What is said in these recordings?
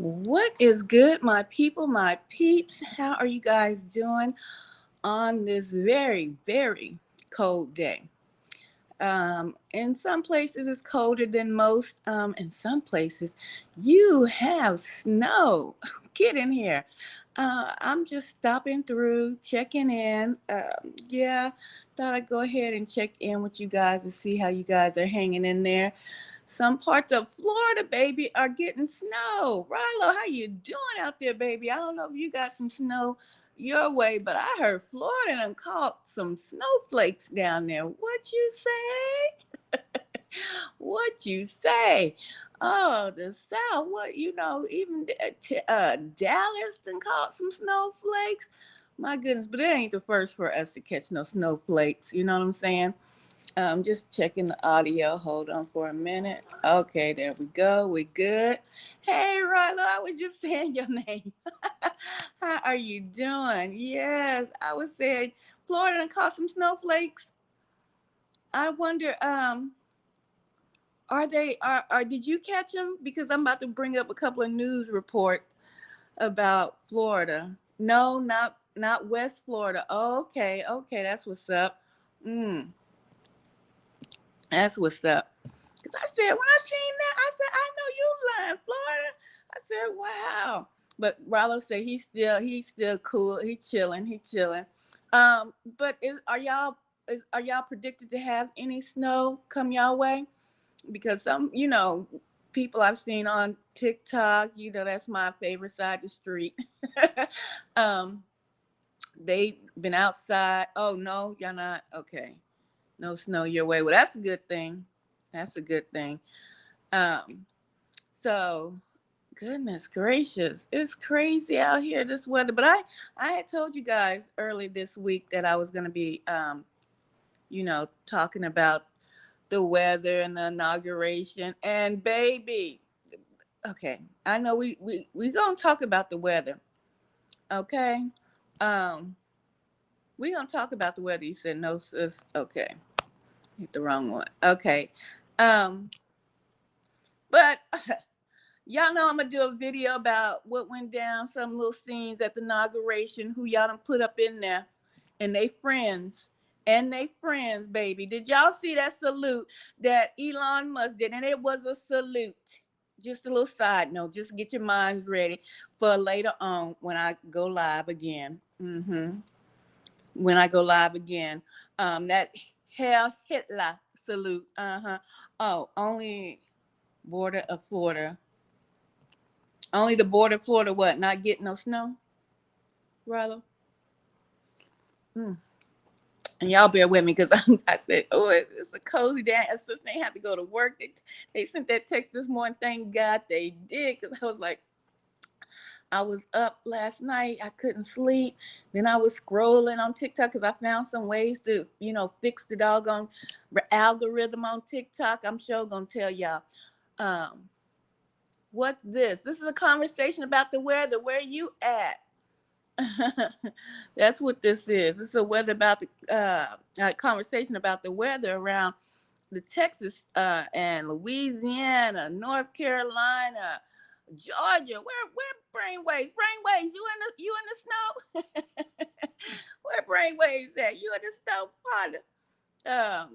What is good, my people, my peeps? How are you guys doing on this very, very cold day? In some places, it's colder than most. In some places, you have snow. Get in here. I'm just stopping through, checking in. Yeah, thought I'd go ahead and check in with you guys to see how you guys are hanging in there. Some parts of Florida, baby, are getting snow. Rilo, how you doing out there, baby? I don't know if you got some snow your way, but I heard Florida done caught some snowflakes down there. What you say? What you say? Oh, the South. What even Dallas done caught some snowflakes. My goodness, but it ain't the first for us to catch no snowflakes. You know what I'm saying? Just checking the audio. Hold on for a minute. Okay, there we go. We good. Hey, Rilo, I was just saying your name. How are you doing? Yes, I was saying Florida done caught some snowflakes. I wonder, are did you catch them? Because I'm about to bring up a couple of news reports about Florida. No, not West Florida. Oh, okay, okay, that's what's up. Mm. That's what's up. Cause I said when I seen that, I said I know you lying, Florida. I said wow. But Rollo said he's still cool. He chilling. But are y'all predicted to have any snow come y'all way? Because some people I've seen on TikTok, that's my favorite side of the street. um, they been outside. Oh no, y'all not okay. No snow your way. Well, that's a good thing. That's a good thing. Um, so goodness gracious, it's crazy out here this weather. But I had told you guys early this week that I was gonna be talking about the weather and the inauguration. And baby, okay, I know we gonna talk about the weather. Okay. Um, we gonna talk about the weather. You said no, sis. Okay. Hit the wrong one. Okay. Um, but y'all know I'm gonna do a video about what went down, some little scenes at the inauguration, who y'all done put up in there, and they friends, baby. Did y'all see that salute that Elon Musk did? And it was a salute. Just a little side note. Just get your minds ready for later on when I go live again. When I go live again, that Hail Hitler salute. Oh, only border of Florida. Only the border of Florida, what? Not getting no snow, Rilo? Mm. And y'all bear with me because I said, oh, it's a cozy day. I just ain't have to go to work. They sent that text this morning. Thank God they did, because I was like, I was up last night. I couldn't sleep. Then I was scrolling on TikTok because I found some ways to, fix the doggone algorithm on TikTok. I'm sure gonna tell y'all. Um, what's this? This is a conversation about the weather. Where you at? That's what this is. This is a weather about the conversation about the weather around the Texas and Louisiana, North Carolina, Georgia. Where brainwaves? Brainwaves, you in the snow? Where brainwaves at? You in the snow, partner? I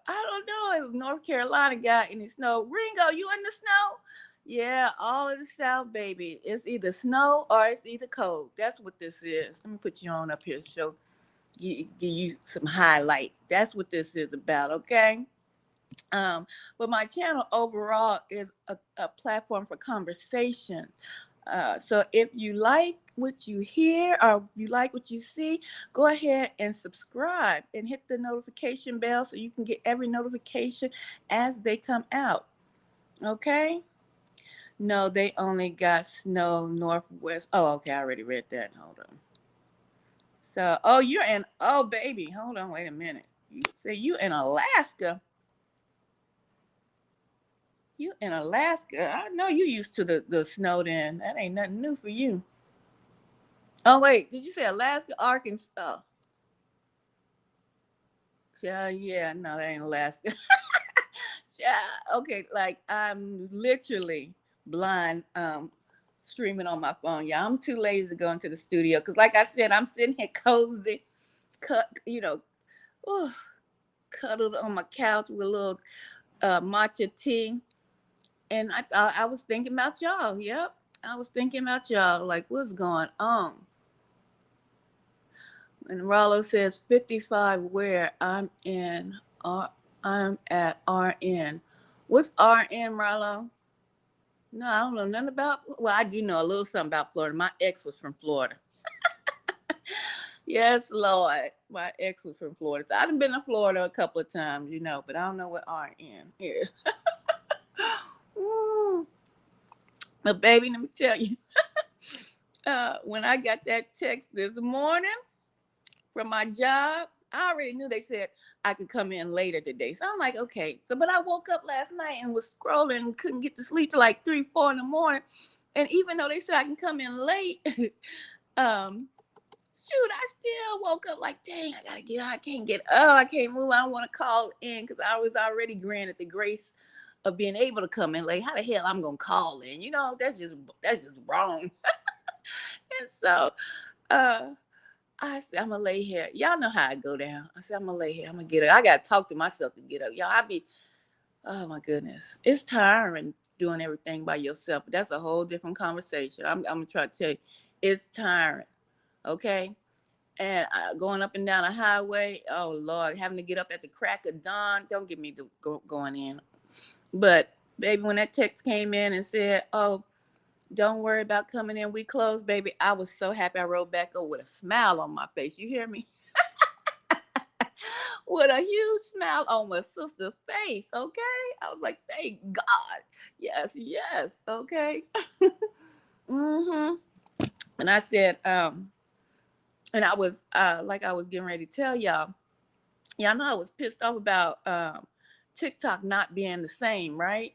don't know if North Carolina got any snow. Ringo, you in the snow? Yeah, all of the South, baby. It's either snow or it's either cold. That's what this is. Let me put you on up here, so give you some highlight. That's what this is about, okay? But my channel overall is a platform for conversation. So if you like what you hear or you like what you see, go ahead and subscribe and hit the notification bell so you can get every notification as they come out. Okay? No, they only got snow northwest. Oh, okay, I already read that. Hold on. So, oh, baby, hold on, wait a minute. You say you in Alaska? You in Alaska? I know you used to the snow. Then that ain't nothing new for you. Oh wait, did you say Alaska, Arkansas? Yeah, no, that ain't Alaska. Okay, like I'm literally blind. streaming on my phone. Yeah, I'm too lazy to go into the studio because, like I said, I'm sitting here cozy, ooh, cuddled on my couch with a little matcha tea. And I was thinking about y'all. Yep, I was thinking about y'all. Like, what's going on? And Rollo says 55 where I'm at RN. What's RN, Rollo? No, I don't know nothing about. Well, I do know a little something about Florida. My ex was from Florida. Yes, Lord. My ex was from Florida. So I've been to Florida a couple of times, but I don't know what RN is. Ooh. But baby, let me tell you, when I got that text this morning from my job, I already knew they said I could come in later today. So I'm like, okay. But I woke up last night and was scrolling and couldn't get to sleep till like 3, 4 in the morning. And even though they said I can come in late, shoot, I still woke up like, dang, I gotta get up. I can't get up. I can't move. I don't want to call in because I was already granted the grace of being able to come in late. How the hell I'm gonna call in? That's just wrong. And so I said, I'm gonna lay here. Y'all know how I go down. I said, I'm gonna lay here. I'm gonna get up. I gotta talk to myself to get up. Y'all, oh my goodness. It's tiring doing everything by yourself. But that's a whole different conversation. I'm gonna try to tell you, it's tiring. Okay. And going up and down a highway, oh Lord, having to get up at the crack of dawn. Don't get me going in. But baby, when that text came in and said, oh, don't worry about coming in, we close, baby, I was so happy. I rode back up with a smile on my face. You hear me? With a huge smile on my sister's face. Okay. I was like, thank God. Yes, yes. Okay. Mm-hmm. And I said, and I was like I was getting ready to tell y'all. Y'all know I was pissed off about TikTok not being the same, right?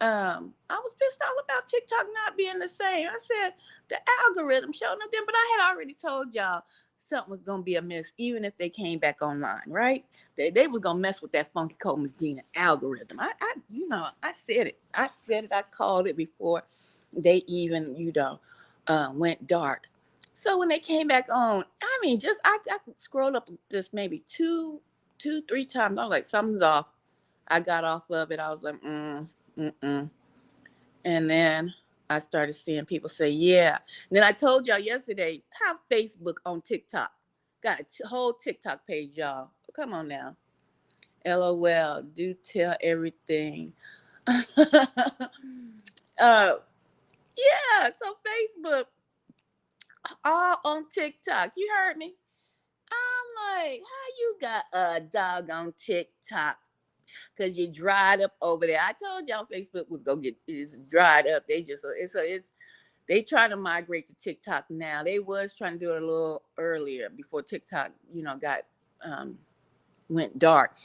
I was pissed off about TikTok not being the same. I said the algorithm showing up there, but I had already told y'all something was gonna be amiss, even if they came back online, right? They was gonna mess with that Funky Cold Medina algorithm. I said it. I said it. I called it before they even, went dark. So when they came back on, I mean, I scrolled up just maybe two, 3 times. I was like, something's off. I got off of it. I was like, mm-mm. And then I started seeing people say, yeah. And then I told y'all yesterday, have Facebook on TikTok. Got a whole TikTok page, y'all. Come on now. LOL, do tell everything. Yeah, so Facebook, all on TikTok. You heard me? I'm like, how you got a dog on TikTok? Because you dried up over there. I told y'all Facebook was gonna get is dried up. They trying to migrate to TikTok now. They was trying to do it a little earlier before TikTok, got went dark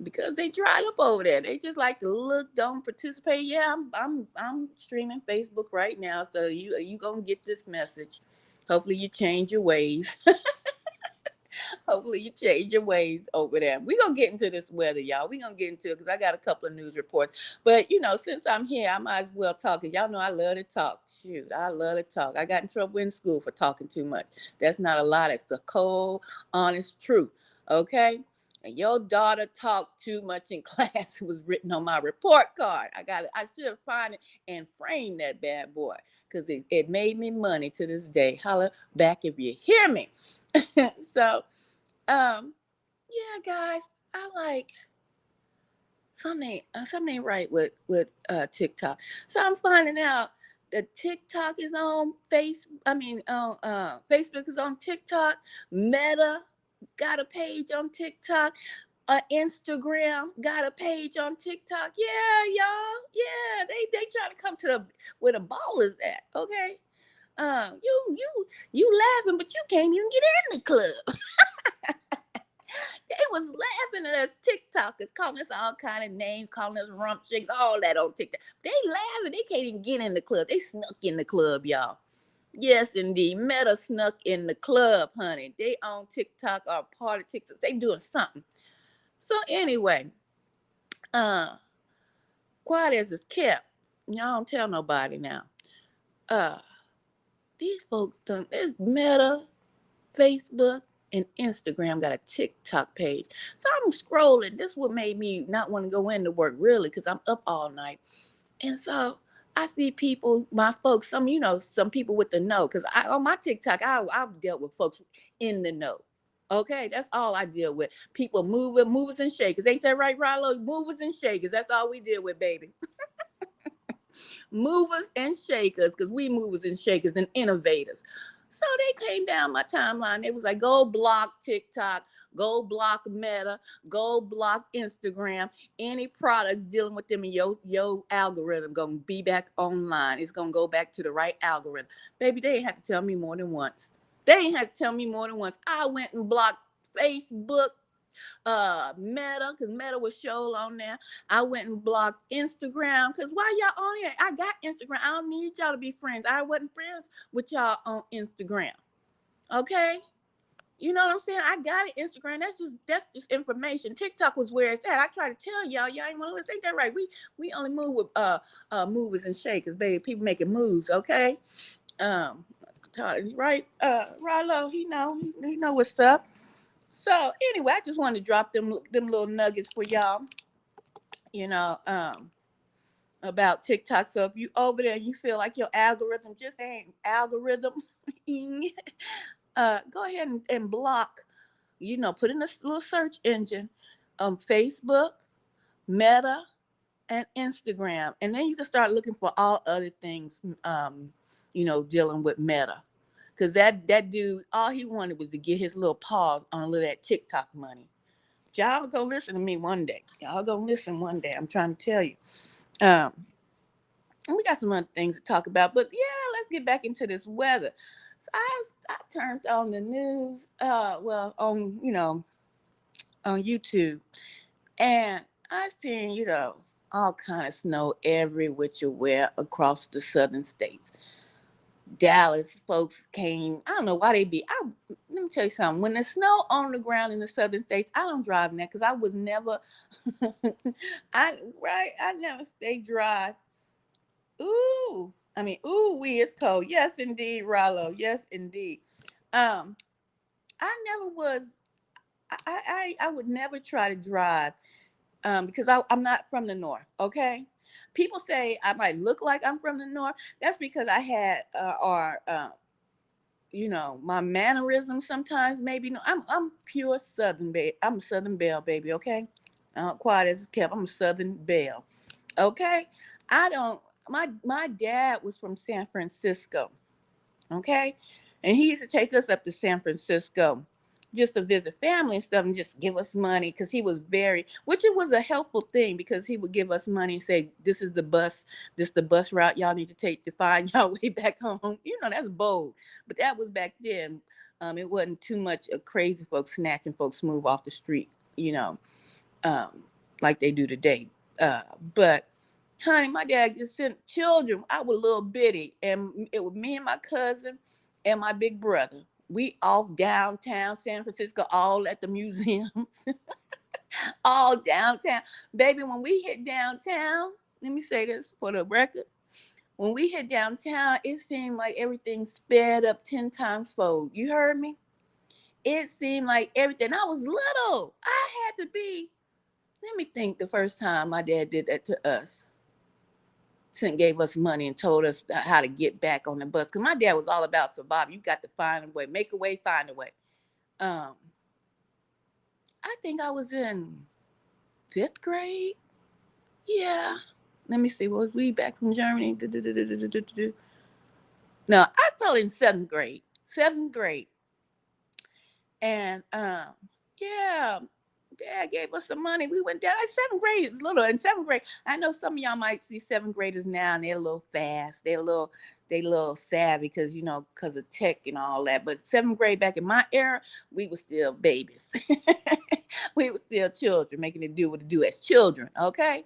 because they dried up over there. They just like to look, don't participate. Yeah, I'm streaming Facebook right now, so you gonna get this message. Hopefully you change your ways. Hopefully you change your ways over there. We're going to get into this weather, y'all. We're going to get into it because I got a couple of news reports. But, since I'm here, I might as well talk. Because y'all know I love to talk. Shoot, I love to talk. I got in trouble in school for talking too much. That's not a lie. That's the cold, honest truth. Okay? And your daughter talked too much in class. It was written on my report card. I should find it and frame that bad boy. Because it made me money to this day. Holla back if you hear me. So, yeah, guys, I like something ain't right with TikTok. So I'm finding out that TikTok is on Facebook is on TikTok. Meta got a page on TikTok. Instagram got a page on TikTok. Yeah, y'all. Yeah, they trying to come to where the ball is at. Okay. You laughing, but you can't even get in the club. They was laughing at us TikTokers, calling us all kind of names, calling us rump shakes, all that on TikTok. They laughing. They can't even get in the club. They snuck in the club, y'all. Yes, indeed. Meta snuck in the club, honey. They on TikTok or part of TikTok. They doing something. So anyway, quiet as it's kept. Y'all don't tell nobody now. Uh, these folks done this Meta, Facebook, and Instagram got a TikTok page. So I'm scrolling. This what made me not want to go into work really, because I'm up all night. And so I see people, my folks, some, some people with the know. Because I on my TikTok, I've dealt with folks in the know. Okay, that's all I deal with. People movers and shakers. Ain't that right, Rilo? Movers and shakers. That's all we deal with, baby. Movers and shakers, because we movers and shakers and innovators. So they came down my timeline. They was like, go block TikTok, go block Meta, go block Instagram. Any products dealing with them in your algorithm gonna be back online. It's gonna go back to the right algorithm. Baby, they ain't had to tell me more than once. They ain't had to tell me more than once. I went and blocked Facebook, Meta, because Meta was show on there. I went and blocked Instagram, because why y'all on here? I got Instagram. I don't need y'all to be friends. I wasn't friends with y'all on Instagram. Okay? You know what I'm saying? I got it, Instagram. That's just information. TikTok was where it's at. I try to tell y'all ain't want to listen. Ain't that right? We only move with movers and shakers, baby. People making moves, okay? Um right, Rilo, he know what's up. So anyway, I just wanted to drop them little nuggets for y'all, you know, about TikTok. So if you over there and you feel like your algorithm just ain't algorithm, go ahead and block, put in a little search engine, Facebook, Meta, and Instagram. And then you can start looking for all other things, dealing with Meta. Cause that dude, all he wanted was to get his little paws on a little of that TikTok money. Y'all go listen to me one day. Y'all go listen one day. I'm trying to tell you. Um, and we got some other things to talk about, but yeah, let's get back into this weather. So I turned on the news, on YouTube, and I seen all kind of snow every which you where across the southern states. Dallas folks came. I don't know why they be. Let me tell you something. When there's snow on the ground in the southern states, I don't drive in that because I was never. I never stay dry. Ooh, I mean, ooh, it's cold. Yes, indeed, Rollo. Yes, indeed. Um, I never was. I would never try to drive because I'm not from the north. Okay, people say I might look like I'm from the north. That's because I had my mannerisms sometimes maybe. No, I'm pure Southern I'm a Southern Belle, baby. Okay, quiet as kept. I'm a Southern Belle. Okay, I don't. My dad was from San Francisco. Okay, and he used to take us up to San Francisco just to visit family and stuff and just give us money because he was which it was a helpful thing because he would give us money and say, this is the bus route y'all need to take to find y'all way back home. That's bold, but that was back then. It wasn't too much of crazy folks snatching folks move off the street, um, like they do today. But honey, my dad just sent children. I was little bitty, and it was me and my cousin and my big brother. We off downtown San Francisco, all at the museums, all downtown. Baby, when we hit downtown, let me say this for the record. When we hit downtown, it seemed like everything sped up 10 times fold. You heard me? It seemed like everything. I was little. I had to be. Let me think the first time my dad did that to us. Sent gave us money and told us how to get back on the bus. Because my dad was all about surviving. You got to find a way, make a way, find a way. Um, I think I was in 5th grade. Yeah. Let me see. Was we back from Germany? No, I was probably in 7th grade. 7th grade. And yeah, dad gave us some money. We went down. Like 7th grade is little. In 7th grade, I know some of y'all might see 7th graders now, and they're a little fast. They a little savvy because of tech and all that. But 7th grade back in my era, we were still babies. We were still children, making it do what it do as children. Okay.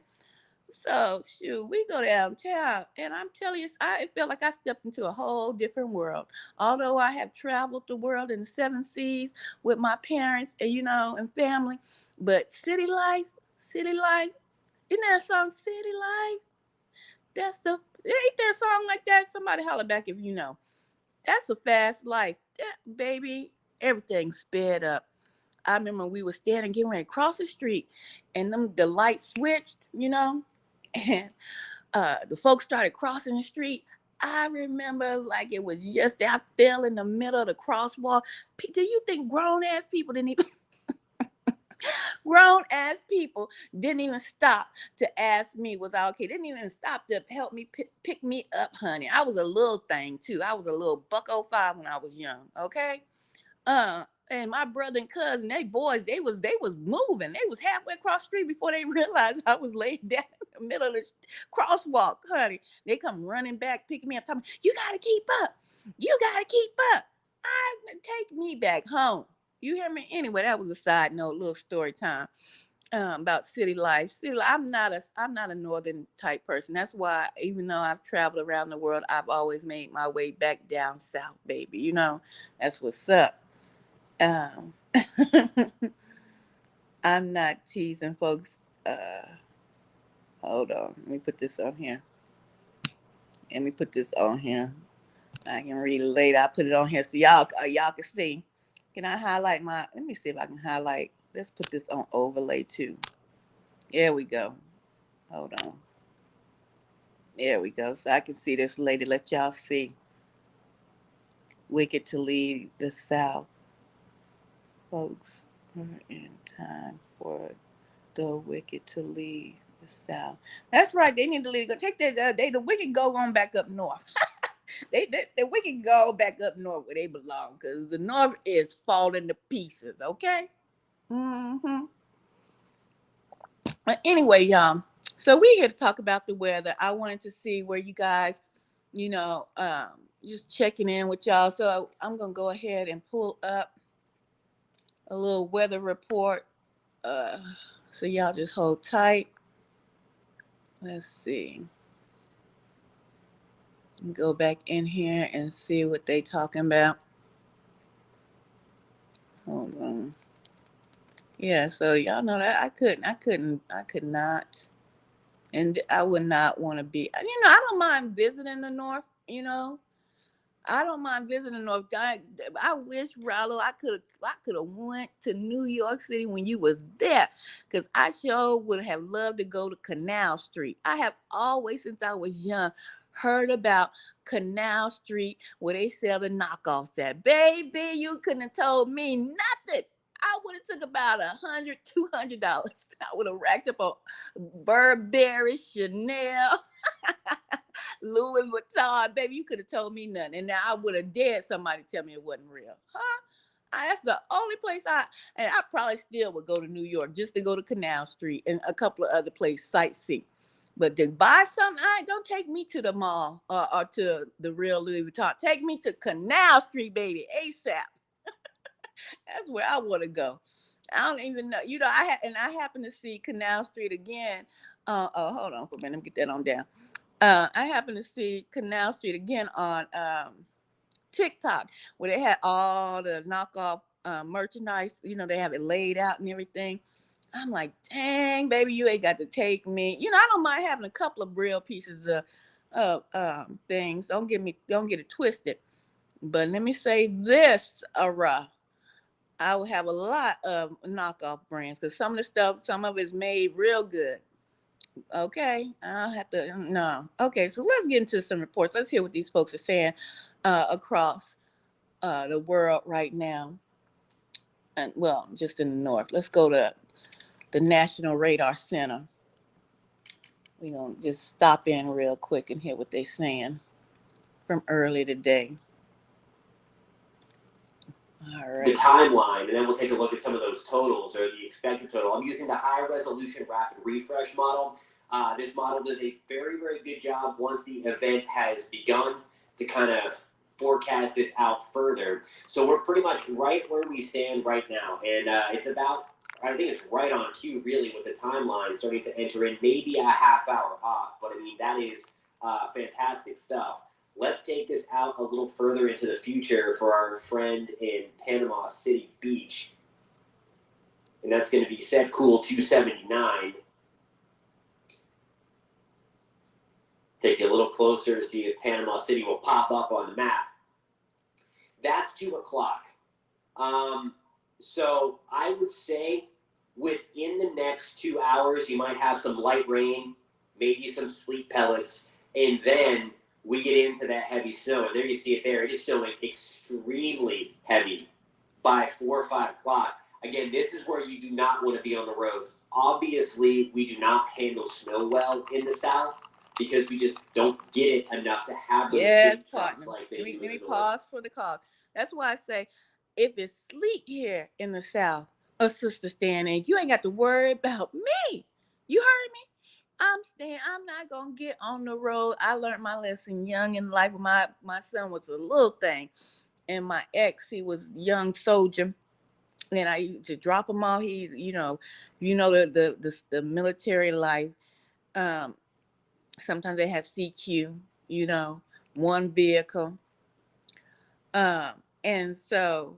So shoot, we go downtown, and I'm telling you, I felt like I stepped into a whole different world. Although I have traveled the world in the 7 seas with my parents and and family, but city life, isn't there a song, City Life? Ain't there a song like that? Somebody holler back if you know. That's a fast life. That, baby, everything sped up. I remember we were standing getting ready to cross the street and the lights switched, and the folks started crossing the street. I remember like it was just I fell in the middle of the crosswalk. Do you think grown ass people didn't even stop to ask me was I okay? Didn't even stop to help me pick me up, honey. I was a little thing too. I was a little buck 05 when I was young. Okay. And my brother and cousin, they was moving. They was halfway across the street before they realized I was laid down in the middle of the crosswalk, honey. They come running back, picking me up, telling me, "You gotta keep up. You gotta keep up. Take me back home." You hear me? Anyway, that was a side note, little story time about city life. City life. I'm not a northern type person. That's why, even though I've traveled around the world, I've always made my way back down south, baby. That's what's up. Um, I'm not teasing folks. Hold on. Let me put this on here. Let me put this on here. I can read it later. I put it on here so y'all can see. Can I highlight my? Let me see if I can highlight. Let's put this on overlay too. There we go. Hold on. There we go. So I can see this lady. Let y'all see. Wicked to leave the South, folks. We're in time for the wicked to leave the South. That's right. They need to leave. Go take that. The wicked go on back up north. The wicked go back up north where they belong, because the north is falling to pieces. Okay. Mm-hmm. But anyway, y'all. So we're here to talk about the weather. I wanted to see where you guys, you know, um, just checking in with y'all. So I'm gonna go ahead and pull up a little weather report. Uh, so y'all just hold tight. Let's see. Go back in here and see what they talking about. Hold on. Yeah, so y'all know that I could not, and I would not want to be. I don't mind visiting the North. I don't mind visiting North. I wish, Rollo, I could have went to New York City when you was there, because I sure would have loved to go to Canal Street. I have always, since I was young, heard about Canal Street where they sell the knockoffs at. Baby, you couldn't have told me nothing. I would have took about $100, $200. I would have racked up a Burberry, Chanel, Louis Vuitton, baby, you could have told me nothing, and now I would have dared somebody to tell me it wasn't real, huh? That's the only place and I probably still would go to New York just to go to Canal Street and a couple of other places sightsee. But to buy something, don't take me to the mall or to the real Louis Vuitton. Take me to Canal Street, baby, ASAP. That's where I want to go. I don't even know. I happen to see Canal Street again. Oh, hold on for a minute. Let me get that on down. I happened to see Canal Street again on TikTok, where they had all the knockoff merchandise. They have it laid out and everything. I'm like, dang, baby, you ain't got to take me. I don't mind having a couple of real pieces of things. Don't get it twisted. But let me say this, I will have a lot of knockoff brands, because some of it's made real good. Okay, I'll have to no. Okay, so let's get into some reports. Let's hear what these folks are saying across the world right now, and well, just in the north. Let's go to the National Radar Center. We're gonna just stop in real quick and hear what they're saying from early today. All right. The timeline, and then we'll take a look at some of those totals or the expected total. I'm using the high resolution rapid refresh model. This model does a very, very good job once the event has begun to kind of forecast this out further. So we're pretty much right where we stand right now. And it's about, I think it's right on cue, really, with the timeline starting to enter in, maybe a half hour off. But I mean, that is fantastic stuff. Let's take this out a little further into the future for our friend in Panama City Beach. And that's going to be set cool 279. Take you a little closer to see if Panama City will pop up on the map. That's 2 o'clock. So I would say within the next 2 hours, you might have some light rain, maybe some sleet pellets, and then we get into that heavy snow. And there you see it there. It is snowing extremely heavy by 4 or 5 o'clock. Again, this is where you do not want to be on the roads. Obviously, we do not handle snow well in the South because we just don't get it enough to have those big trucks like they do in the North. Let me pause for the call. That's why I say, if it's sleet here in the South, a sister standing, you ain't got to worry about me. You heard me? I'm staying. I'm not gonna get on the road. I learned my lesson young in life. My son was a little thing, and my ex, he was a young soldier, and I used to drop him off. He, the military life. Um, Sometimes they had CQ, one vehicle. And so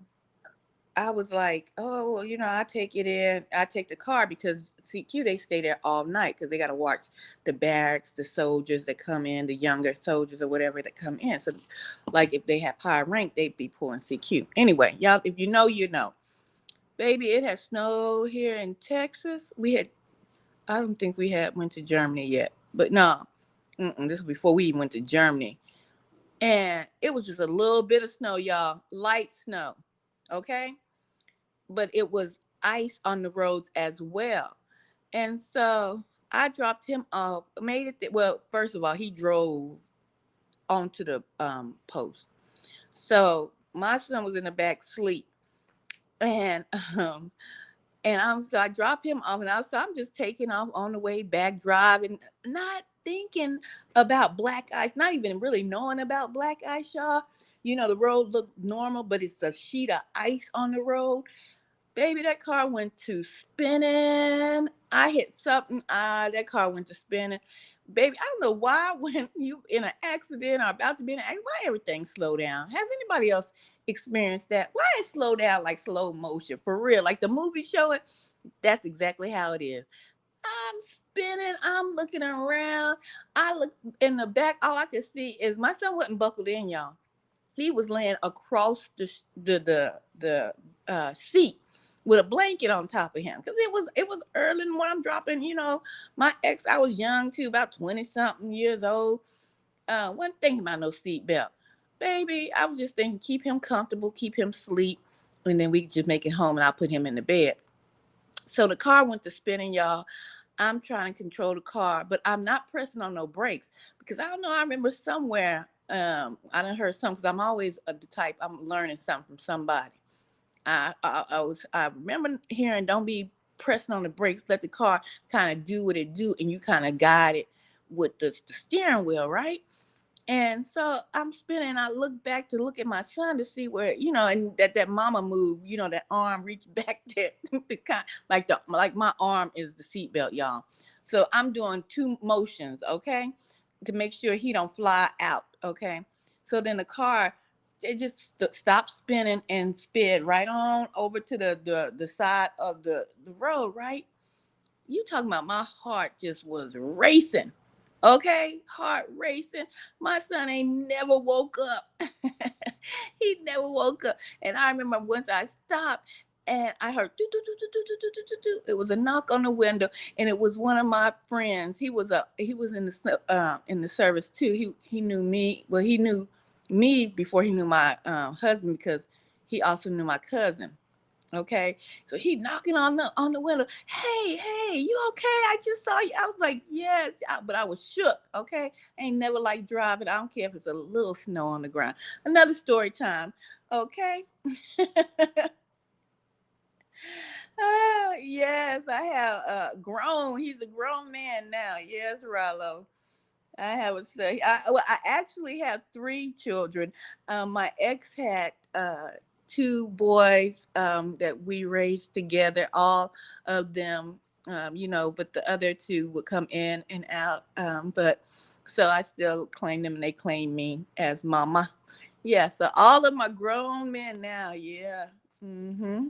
I was like, oh, well, I take it in. I take the car because CQ, they stay there all night because they got to watch the barracks, the soldiers that come in, the younger soldiers or whatever that come in. So, like, if they have high rank, they'd be pulling CQ. Anyway, y'all, if you know, you know. Baby, it has snowed here in Texas. I don't think we had went to Germany yet. But no, this was before we even went to Germany. And it was just a little bit of snow, y'all. Light snow. Okay? But it was ice on the roads as well. And so I dropped him off. Well, first of all, he drove onto the post. So my son was in the back sleep. And so I dropped him off, and I'm just taking off on the way back, driving, not thinking about black ice, not even really knowing about black ice, y'all. The road looked normal, but it's a sheet of ice on the road. Baby, that car went to spinning. I hit something. That car went to spinning. Baby, I don't know why when you in an accident or about to be in an accident, why everything slow down. Has anybody else experienced that? Why it slow down like slow motion? For real. Like the movie show it. That's exactly how it is. I'm spinning. I'm looking around. I look in the back. All I could see is my son wasn't buckled in, y'all. He was laying across the seat with a blanket on top of him because it was early in the morning. I'm dropping, my ex. I was young too, about 20 something years old. Wasn't thinking about no seat belt, baby. I was just thinking, keep him comfortable, keep him sleep, and then we could just make it home, and I'll put him in the bed. So the car went to spinning, y'all. I'm trying to control the car, but I'm not pressing on no brakes because I don't know. I remember somewhere, I done heard something because I'm always the type, I'm learning something from somebody. I remember hearing, don't be pressing on the brakes, let the car kind of do what it do, and you kind of guide it with the steering wheel, right? And so I'm spinning. I look back to look at my son to see where, and that mama move, that arm reached back there, like my arm is the seatbelt, y'all. So I'm doing two motions, okay, to make sure he don't fly out, okay. So then the car, it just stopped spinning and sped right on over to the side of the road, right? You talking about my heart just was racing. Okay, heart racing. My son ain't never woke up. He never woke up. And I remember once I stopped and I heard do do do do do do do do do. It was a knock on the window, and it was one of my friends. He was in the service too. He knew me. Well, he knew me before he knew my husband because he also knew my cousin. Okay, so he knocking on the window. Hey, you okay? I just saw you. I was like, yes, but I was shook. Okay, ain't never like driving. I don't care if it's a little snow on the ground. Another story time. Okay. Yes, I have grown. He's a grown man now. Yes, Rollo. I have a say. I actually have three children. My ex had two boys that we raised together. All of them, but the other two would come in and out. But so I still claim them, and they claim me as mama. Yeah. So all of them are grown men now. Yeah. Mm-hmm.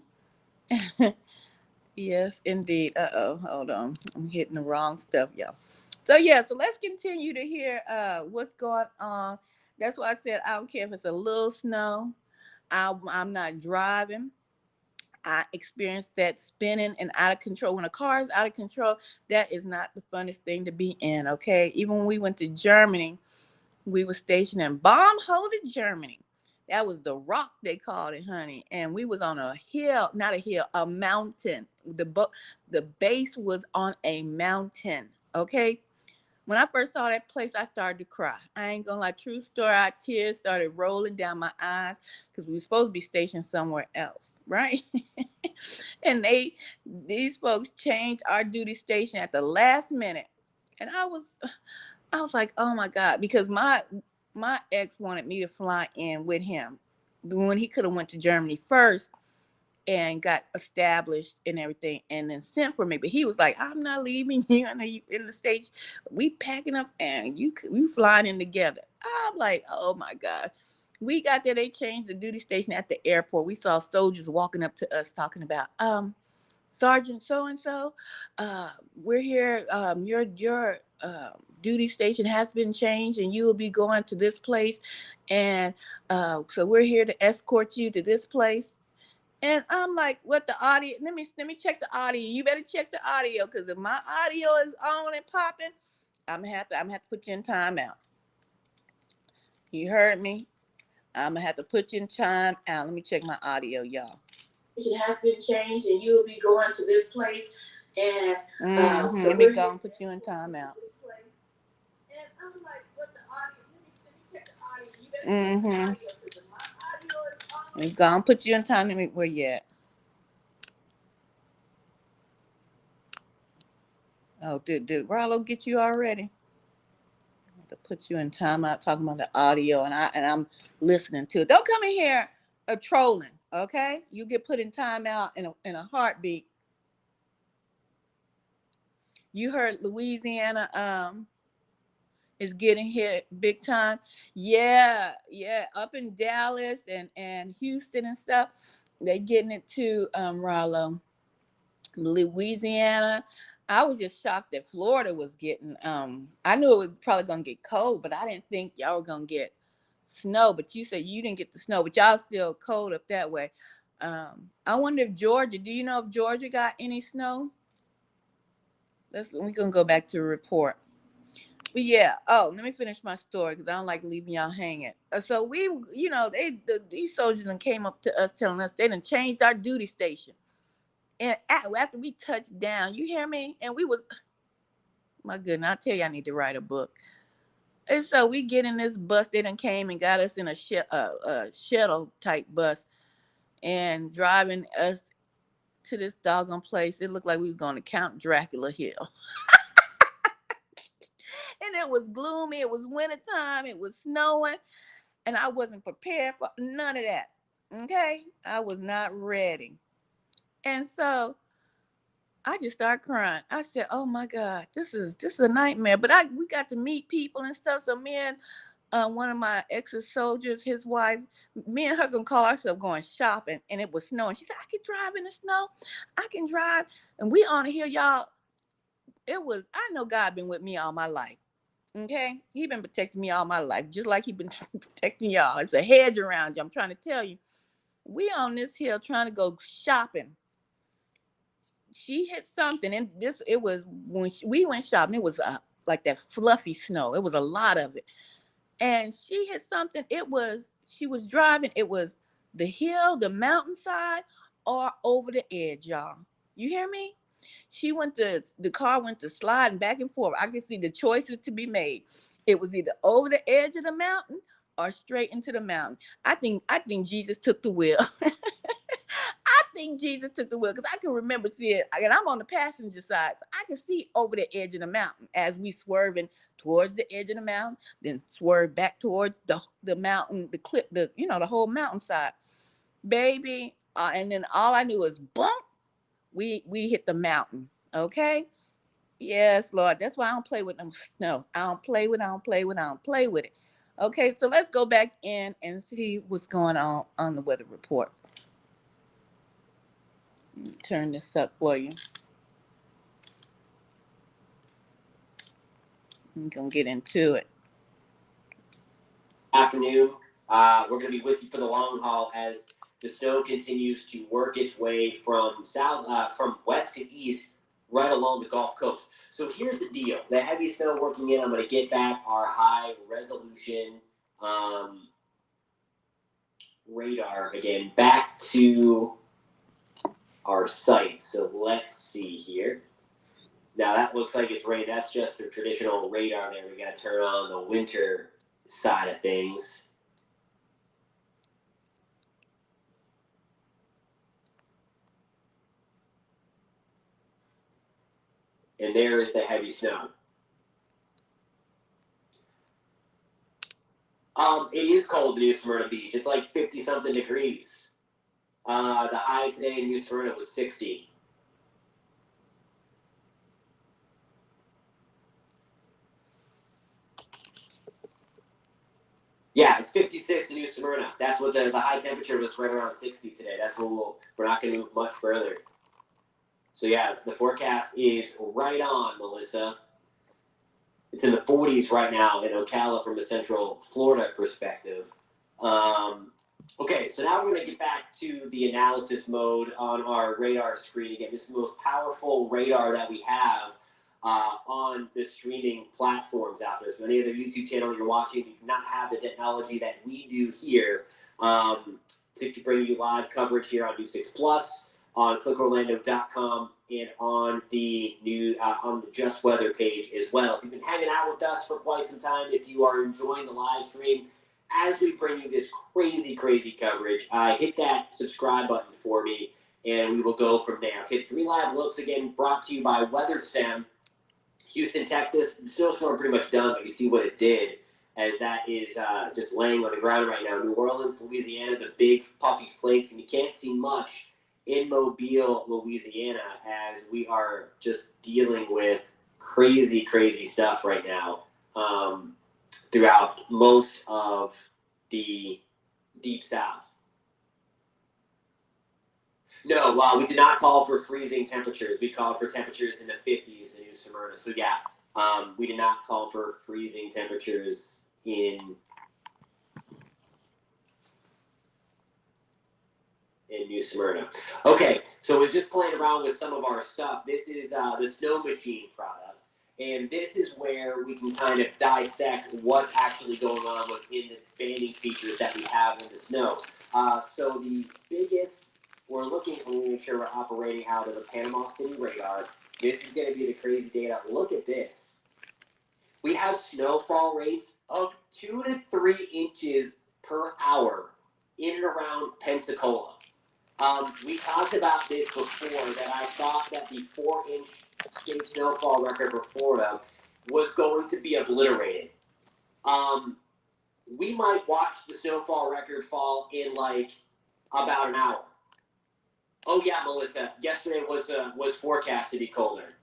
Yes, indeed. Hold on. I'm hitting the wrong stuff, y'all. So yeah, so let's continue to hear what's going on. That's why I said I don't care if it's a little snow. I'm not driving. I experienced that spinning and out of control. When a car is out of control, that is not the funnest thing to be in. Okay, even when we went to Germany, we were stationed in Baumholder, Germany. That was the rock they called it, honey. And we was on a hill, not a hill, a mountain. The base was on a mountain. Okay, when I first saw that place, I started to cry. I ain't gonna lie, true story. Our tears started rolling down my eyes because we were supposed to be stationed somewhere else, right? And these folks changed our duty station at the last minute, and I was like, oh my god, because my ex wanted me to fly in with him when he could have went to Germany first and got established and everything and then sent for me. But he was like, I'm not leaving you in the States. We packing up and we flying in together. I'm like, oh my gosh. We got there, they changed the duty station at the airport. We saw soldiers walking up to us talking about, Sergeant so and so, we're here. Your duty station has been changed, and you will be going to this place, and so we're here to escort you to this place. And I'm like, what the audio? Let me check the audio. You better check the audio because if my audio is on and popping, I'm gonna have to put you in timeout. You heard me? I'm gonna have to put you in time out. Let me check my audio, y'all. It has been changed, and you will be going to this place. And so let me go and put you in timeout. And I'm like, what the audio? Let me check the audio. You better check the audio because if my audio is on. Let me go and put you in time. Let me where you at? Oh, did Rollo get you already? I have to put you in timeout talking about the audio, and I'm listening to it. Don't come in here trolling, okay? You get put in timeout in a heartbeat. You heard Louisiana is getting hit big time. Yeah, yeah, up in Dallas and Houston and stuff. They getting it too, Rollo. Louisiana. I was just shocked that Florida was getting I knew it was probably gonna get cold, but I didn't think y'all were gonna get snow. But you said you didn't get the snow, but y'all still cold up that way. I wonder if Georgia, do you know if Georgia got any snow? We're gonna go back to the report. But yeah, let me finish my story because I don't like leaving y'all hanging. So these soldiers then came up to us telling us they done changed our duty station. And after we touched down, you hear me? And we was, my goodness, I tell you, I need to write a book. And so we get in this bus. They done came and got us in a shuttle type bus and driving us to this doggone place. It looked like we was going to Count Dracula Hill. And it was gloomy. It was wintertime. It was snowing. And I wasn't prepared for none of that. Okay? I was not ready. And so I just started crying. I said, "Oh my God, this is a nightmare." But we got to meet people and stuff. So me and one of my ex's soldiers, his wife, me and her gonna call ourselves going shopping, and it was snowing. She said, "I can drive in the snow. I can drive." And we on here, y'all. I know God been with me all my life. Okay, He been protecting me all my life, just like He been protecting y'all. It's a hedge around you. I'm trying to tell you. We on this hill trying to go shopping. She hit something, and it was when we went shopping. It was like that fluffy snow. It was a lot of it, and she hit something. She was driving. It was the hill, the mountainside, or over the edge, y'all. You hear me? The car went to sliding back and forth. I could see the choices to be made. It was either over the edge of the mountain or straight into the mountain. I think Jesus took the wheel. I think Jesus took the wheel because I can remember seeing, and I'm on the passenger side, so I can see over the edge of the mountain as we swerving towards the edge of the mountain, then swerve back towards the mountain, the cliff, the whole mountainside, baby. And then all I knew was bump. We hit the mountain. Okay. Yes, Lord. That's why I don't play with them snow. I don't play with. I don't play with. I don't play with it. Okay, so let's go back in and see what's going on the weather report. Turn this up for you. I'm gonna get into it. Afternoon. We're going to be with you for the long haul as the snow continues to work its way from from west to east, right along the Gulf Coast. So here's the deal: the heavy snow working in. I'm going to get back our high resolution um, radar again back to our site. So let's see here. Now that looks like it's rain. That's just the traditional radar there. We got to turn on the winter side of things. And there is the heavy snow. It is cold in New Smyrna Beach. It's like 50 something degrees. The high today in New Smyrna was 60. Yeah, it's 56 in New Smyrna. That's what the high temperature was, right around 60 today. That's what we're not going to move much further. So yeah, the forecast is right on, Melissa. It's in the 40s right now in Ocala from a Central Florida perspective. Okay, so now we're going to get back to the analysis mode on our radar screen again. This is the most powerful radar that we have on the streaming platforms out there. So any other YouTube channel you're watching, you do not have the technology that we do here to bring you live coverage here on News 6 Plus, on clickorlando.com, and on the Just Weather page as well. If you've been hanging out with us for quite some time, if you are enjoying the live stream, as we bring you this crazy, crazy coverage, hit that subscribe button for me, and we will go from there. Okay, 3 live looks again brought to you by WeatherStem. Houston, Texas, the snowstorm pretty much done, but you see what it did as that is just laying on the ground right now. New Orleans, Louisiana, the big puffy flakes, and you can't see much in Mobile, Louisiana, as we are just dealing with crazy, crazy stuff right now throughout most of the Deep South. No, we did not call for freezing temperatures. We called for temperatures in the 50s in New Smyrna. So yeah, we did not call for freezing temperatures in New Smyrna. Okay, so I was just playing around with some of our stuff. This is the Snow Machine product, and this is where we can kind of dissect what's actually going on within the banding features that we have in the snow. So the biggest, we're looking to make sure we're operating out of the Panama City radar. This is going to be the crazy data. Look at this. We have snowfall rates of 2 to 3 inches per hour in and around Pensacola. We talked about this before, that I thought that the 4-inch state snowfall record for Florida was going to be obliterated. We might watch the snowfall record fall in like about an hour. Oh yeah, Melissa. Yesterday was forecast to be colder.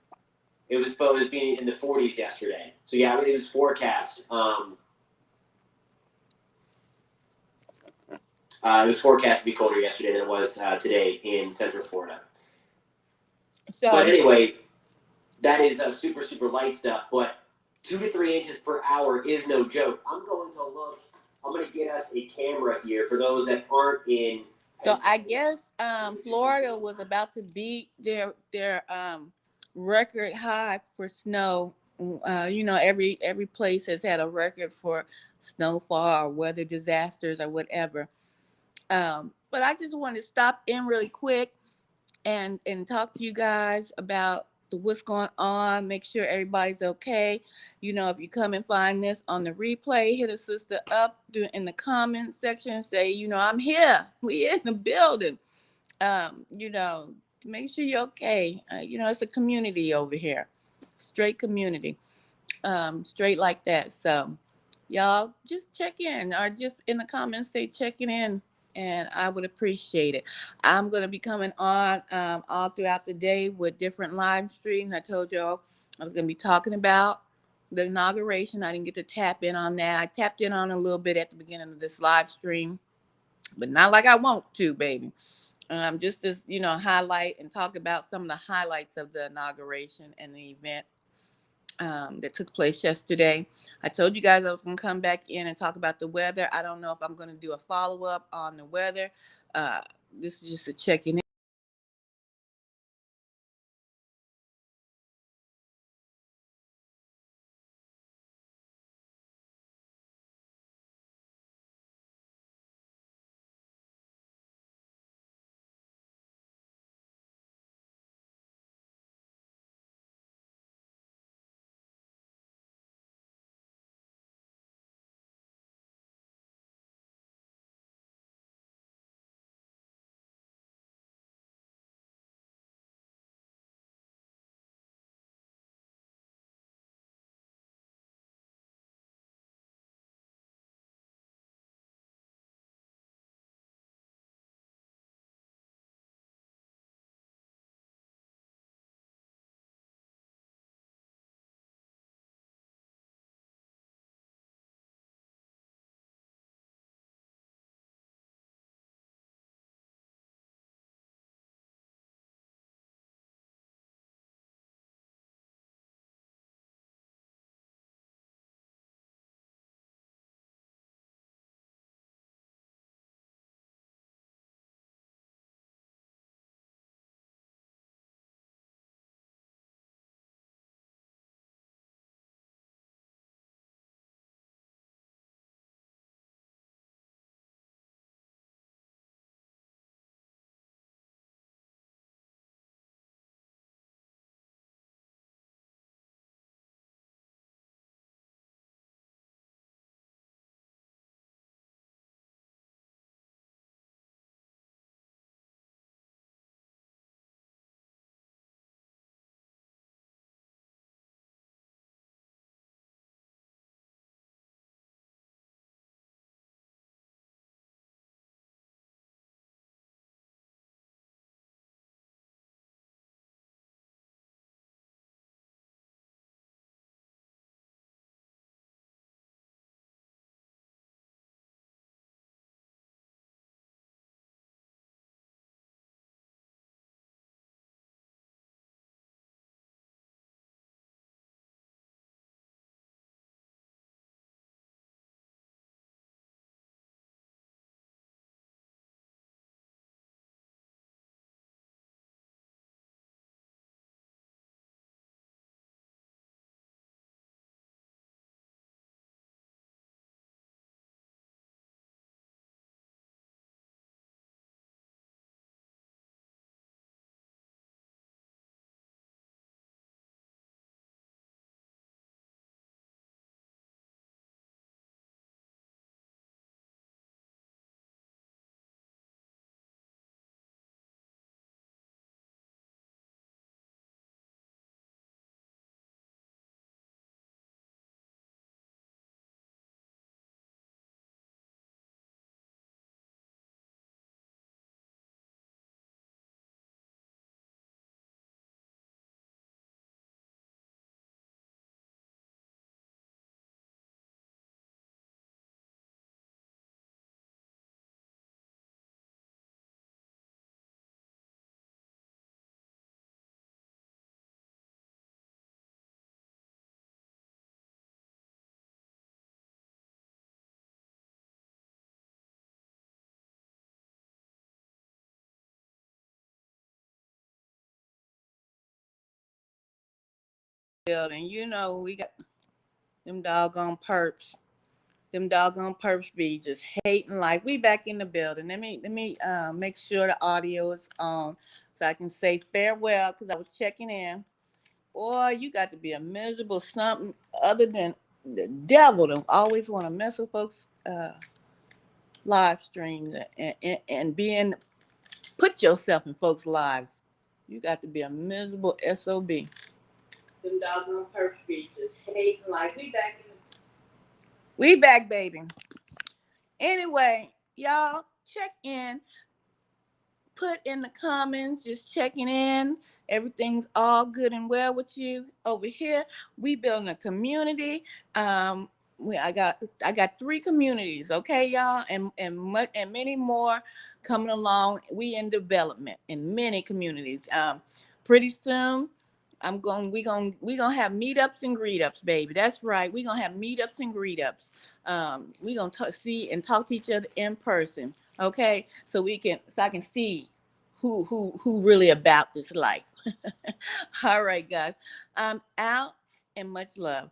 It was supposed to be in the 40s yesterday. So yeah, it was forecast. It was forecast to be colder yesterday than it was today in Central Florida. So, but anyway, that is super, super light stuff. But 2 to 3 inches per hour is no joke. I'm going to get us a camera here for those that aren't in. So I guess Florida was about to beat their record high for snow. Every place has had a record for snowfall or weather disasters or whatever. But I just want to stop in really quick and talk to you guys about what's going on. Make sure everybody's okay. If you come and find this on the replay, hit a sister up in the comments section. Say, I'm here. We in the building. Make sure you're okay. It's a community over here. Straight community. Straight like that. So y'all just check in, or just in the comments say checking in, and I would appreciate it. I'm going to be coming on all throughout the day with different live streams. I told y'all I was going to be talking about the inauguration. I didn't get to tap in on that. I tapped in on a little bit at the beginning of this live stream, but not like I want to, baby. Just to, highlight and talk about some of the highlights of the inauguration and the event. that took place yesterday. I told you guys I was going to come back in and talk about the weather. I don't know if I'm going to do a follow up on the weather. Uh, this is just a check in. Building, we got them doggone perps. Them doggone perps be just hating life. We back in the building. Let me make sure the audio is on so I can say farewell because I was checking in. Boy, you got to be a miserable something other than the devil to always want to mess with folks live streams and being put yourself in folks' lives. You got to be a miserable SOB. Them doggone perps be just hating life. We back, baby. Anyway, y'all check in. Put in the comments, just checking in. Everything's all good and well with you over here. We building a community. I got 3 communities, okay, y'all, and many more coming along. We in development in many communities. Pretty soon, We gonna have meetups and greet ups, baby. That's right. We gonna have meetups and greet ups. We gonna see and talk to each other in person. Okay, so I can see who really about this life. All right, guys. I'm out and much love.